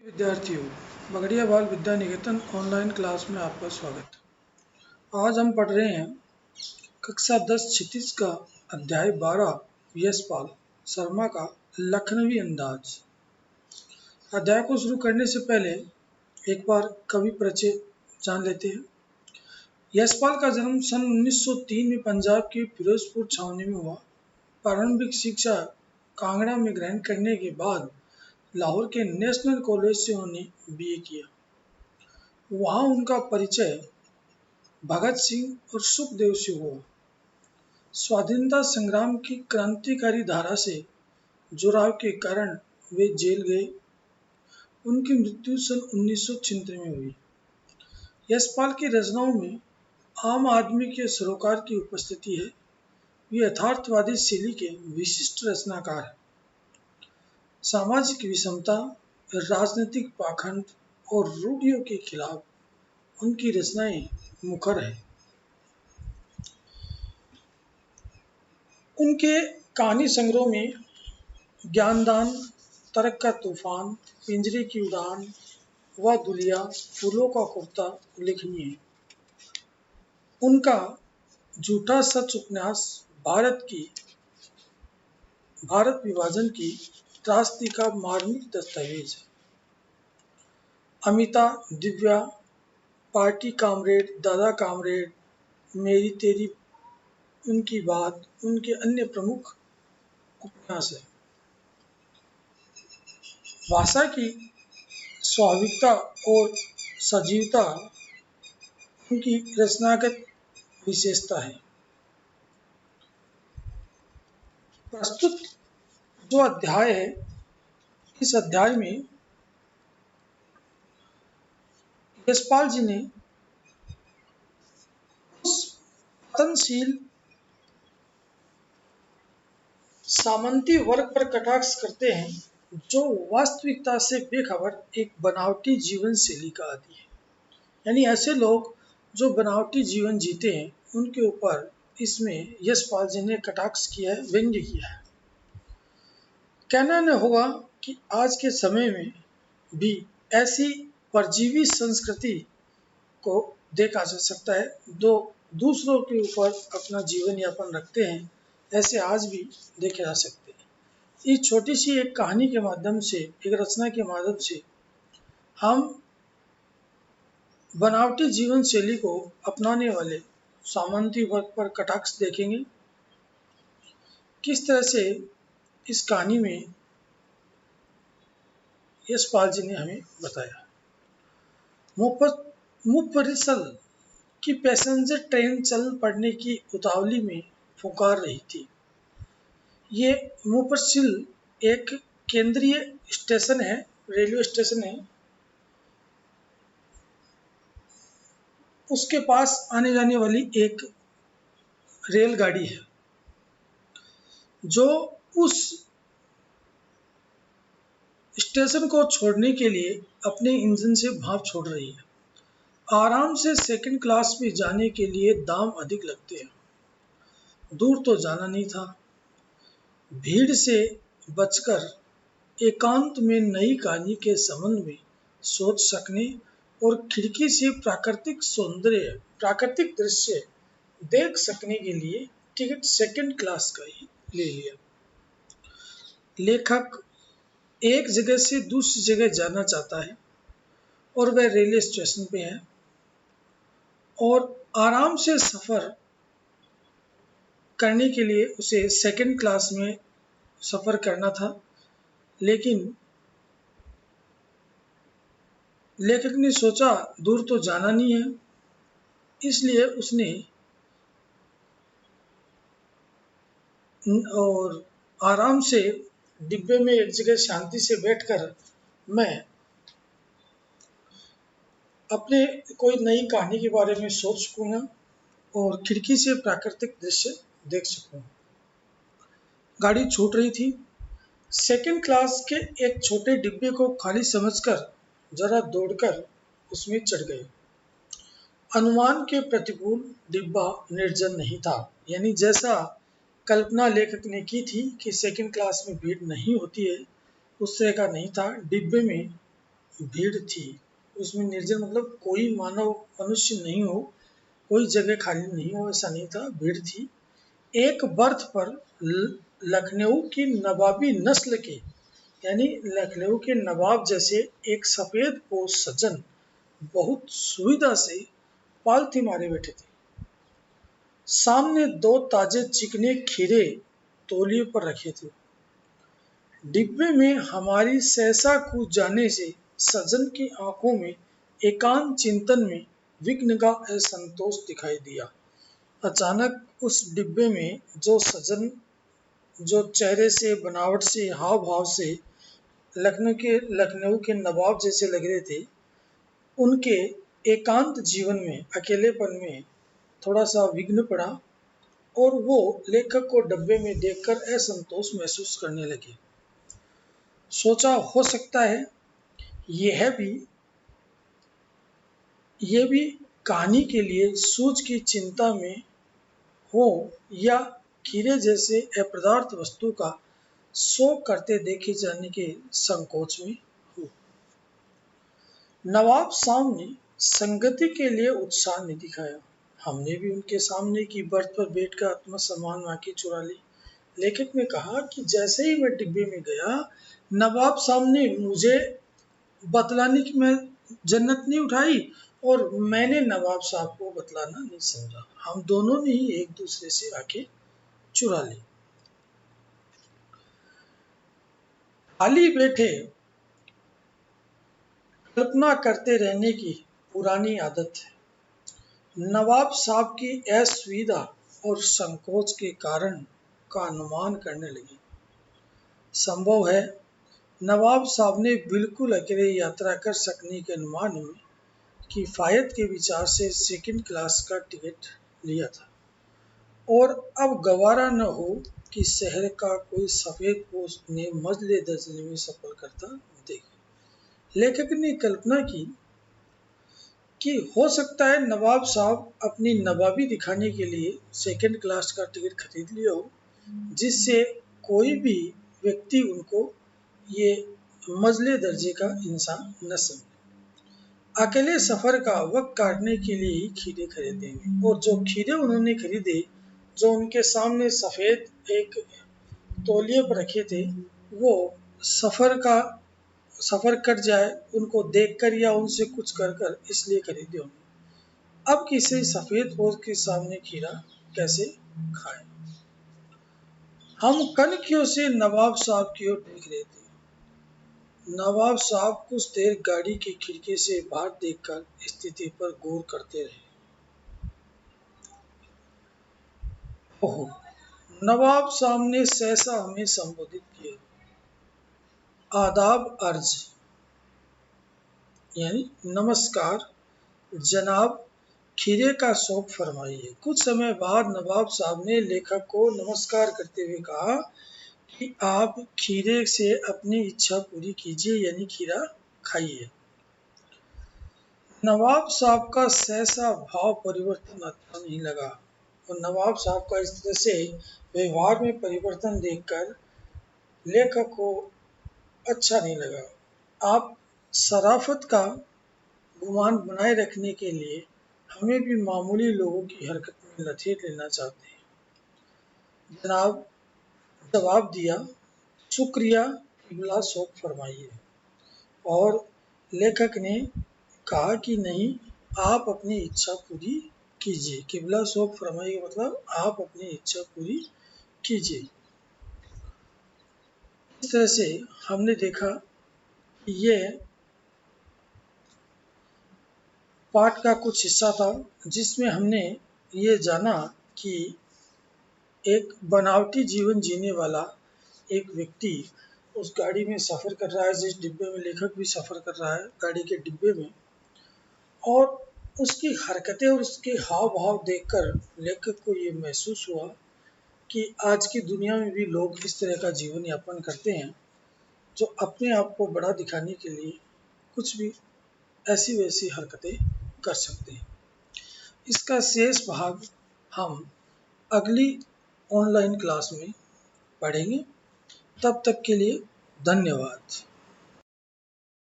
विद्यार्थियों, बगड़िया बाल Vidya Niketan online class में आपका स्वागत। आज हम पढ़ रहे हैं कक्षा 10 क्षितिज का अध्याय 12 यशपाल शर्मा का लखनवी अंदाज। अध्याय को शुरू करने से पहले एक बार कवि परिचय जान लेते हैं। यशपाल का जन्म सन 1903 में पंजाब के फिरोजपुर छावनी में हुआ। प्रारंभिक शिक्षा कांगड़ा में ग्रहण करने के बाद लाहौर के नेशनल कॉलेज से उन्होंने बीए किया। वहाँ उनका परिचय भगत सिंह और सुखदेव से हुआ। स्वाधीनता संग्राम की क्रांतिकारी धारा से जुड़ाव के कारण वे जेल गए। उनकी मृत्यु सन 1976 में हुई। यशपाल की रचनाओं में आम आदमी के सरोकार की उपस्थिति है। वे यथार्थवादी शैली के विशिष्ट रचनाकार हैं। सामाजिक विषमता, राजनीतिक पाखंड और रूढ़ियों के खिलाफ उनकी रचनाएं मुखर हैं। उनके कहानी संग्रह में ज्ञानदान, तर्क का तूफान, पिंजरे की उड़ान व दुलिया, फूलों का कुर्ता उल्लेखनीय है। उनका झूठा सच उपन्यास भारत विभाजन की त्रासदी का मार्मिक दस्तावेज है। अमिता, दिव्या, पार्टी कामरेड, दादा कामरेड, मेरी तेरी, उनकी बात उनके अन्य प्रमुख उपन्यास है। भाषा की स्वाभाविकता और सजीवता उनकी रचनागत विशेषता है। प्रस्तुत जो अध्याय है, इस अध्याय में यशपाल जी ने उस पतनशील सामंती वर्ग पर कटाक्ष करते हैं जो वास्तविकता से बेखबर एक बनावटी जीवन शैली का आदी है। यानी ऐसे लोग जो बनावटी जीवन जीते हैं, उनके ऊपर इसमें यशपाल जी ने कटाक्ष किया है, व्यंग्य किया है। कहना न होगा कि आज के समय में भी ऐसी परजीवी संस्कृति को देखा जा सकता है जो दूसरों के ऊपर अपना जीवन यापन रखते हैं। ऐसे आज भी देखे जा सकते हैं। इस छोटी सी एक कहानी के माध्यम से, एक रचना के माध्यम से हम बनावटी जीवन शैली को अपनाने वाले सामंती वर्ग पर कटाक्ष देखेंगे। किस तरह से इस कहानी में यशपाल जी ने हमें बताया। मुफस्सिल की पैसेंजर ट्रेन चल पड़ने की उतावली में पुकार रही थी। ये मुफस्सिल एक केंद्रीय स्टेशन है, रेलवे स्टेशन है। उसके पास आने जाने वाली एक रेलगाड़ी है जो उस स्टेशन को छोड़ने के लिए अपने इंजन से भाप छोड़ रही है। आराम से सेकंड क्लास में जाने के लिए दाम अधिक लगते हैं। दूर तो जाना नहीं था। भीड़ से बचकर एकांत में नई कहानी के संबंध में सोच सकने और खिड़की से प्राकृतिक दृश्य देख सकने के लिए टिकट सेकंड क्लास का ही ले लिया। लेखक एक जगह से दूसरी जगह जाना चाहता है और वह रेलवे स्टेशन पे है और आराम से सफ़र करने के लिए उसे सेकंड क्लास में सफ़र करना था। लेकिन लेखक ने सोचा दूर तो जाना नहीं है, इसलिए उसने और आराम से डिब्बे में एक जगह शांति से बैठकर मैं अपने कोई नई कहानी के बारे में सोच सकूँगा और खिड़की से प्राकृतिक दृश्य देख सकूँगा। गाड़ी छूट रही थी। सेकंड क्लास के एक छोटे डिब्बे को खाली समझकर जरा दौड़कर उसमें चढ़ गए। अनुमान के प्रतिकूल डिब्बा निर्जन नहीं था। यानी जैसा कल्पना लेखक ने की थी कि सेकंड क्लास में भीड़ नहीं होती है, उस तरह का नहीं था। डिब्बे में भीड़ थी। उसमें निर्जन मतलब कोई मानव मनुष्य नहीं हो, कोई जगह खाली नहीं हो, ऐसा नहीं था, भीड़ थी। एक बर्थ पर लखनऊ की नवाबी नस्ल के, यानी लखनऊ के नवाब जैसे एक सफेद पोश सज्जन बहुत सुविधा से पालथी मारे बैठे थे। सामने दो ताजे चिकने खीरे तौलिए पर रखे थे। डिब्बे में हमारी सहसा कूद जाने से सज्जन की आंखों में एकांत चिंतन में विघ्न का असंतोष दिखाई दिया। अचानक उस डिब्बे में जो सज्जन, जो चेहरे से, बनावट से, हाव भाव से लखनऊ के नवाब जैसे लग रहे थे, उनके एकांत जीवन में, अकेलेपन में थोड़ा सा विघ्न पड़ा और वो लेखक को डब्बे में देखकर असंतोष महसूस करने लगे। सोचा हो सकता है यह भी ये भी कहानी के लिए सूझ की चिंता में हो या खीरे जैसे अपदार्थ वस्तु का शौक करते देखे जाने के संकोच में हो। नवाब साहब ने संगति के लिए उत्साह नहीं दिखाया। हमने भी उनके सामने की बर्थ पर बैठकर आत्मसम्मान वाकई चुरा ली। लेखक ने कहा कि जैसे ही मैं डिब्बे में गया, नवाब साहब ने मुझे बतलाने की मैं जन्नत नहीं उठाई और मैंने नवाब साहब को बतलाना नहीं समझा। हम दोनों ने ही एक दूसरे से आके चुरा ली। खाली बैठे कल्पना करते रहने की पुरानी आदत है। नवाब साहब की असुविधा और संकोच के कारण का अनुमान करने लगी। संभव है नवाब साहब ने बिल्कुल अकेले यात्रा कर सकने के अनुमान में किफायत के विचार से सेकंड क्लास का टिकट लिया था और अब गवारा न हो कि शहर का कोई सफेद पोश ने मजले दर्जने में सफर करता देखे। लेखक ने कल्पना की कि हो सकता है नवाब साहब अपनी नवाबी दिखाने के लिए सेकंड क्लास का टिकट खरीद लिया हो, जिससे कोई भी व्यक्ति उनको ये मजले दर्जे का इंसान न समझे। अकेले सफर का वक्त काटने के लिए ही खीरे खरीदेंगे और जो खीरे उन्होंने खरीदे, जो उनके सामने सफेद एक तौलिए पर रखे थे, वो सफर कट जाए उनको देखकर या उनसे कुछ कर कर इसलिए खरीदे होंगे। अब किसी सफेद पोश के सामने खीरा कैसे खाए। हम कनखियों से नवाब साहब की ओर देख रहे थे। नवाब साहब कुछ देर गाड़ी की खिड़की से बाहर देखकर स्थिति पर गौर करते रहे। ओहो, नवाब साहब ने सहसा हमें संबोधित किया। आदाब अर्ज, यानी नमस्कार जनाब, खीरे का शौक फरमाइए। कुछ समय बाद नवाब साहब ने लेखक को नमस्कार करते हुए कहा कि आप खीरे से अपनी इच्छा पूरी कीजिए, यानी खीरा खाइए। नवाब साहब का सहसा भाव परिवर्तन अच्छा नहीं लगा और नवाब साहब का इस तरह से व्यवहार में परिवर्तन देखकर लेखक को अच्छा नहीं लगा। आप शराफत का गुमान बनाए रखने के लिए हमें भी मामूली लोगों की हरकत में लथेर लेना चाहते हैं। जनाब जवाब दिया, शुक्रिया, किबला शौक फरमाइए। और लेखक ने कहा कि नहीं, आप अपनी इच्छा पूरी कीजिए। किबला शौक फरमाइए मतलब आप अपनी इच्छा पूरी कीजिए। इस तरह से हमने देखा कि यह पाठ का कुछ हिस्सा था जिसमें हमने ये जाना कि एक बनावटी जीवन जीने वाला एक व्यक्ति उस गाड़ी में सफ़र कर रहा है, जिस डिब्बे में लेखक भी सफ़र कर रहा है, गाड़ी के डिब्बे में, और उसकी हरकतें और उसके हाव भाव देखकर लेखक को ये महसूस हुआ कि आज की दुनिया में भी लोग इस तरह का जीवन यापन करते हैं, जो अपने आप को बड़ा दिखाने के लिए कुछ भी ऐसी वैसी हरकतें कर सकते हैं। इसका शेष भाग हम अगली ऑनलाइन क्लास में पढ़ेंगे। तब तक के लिए धन्यवाद।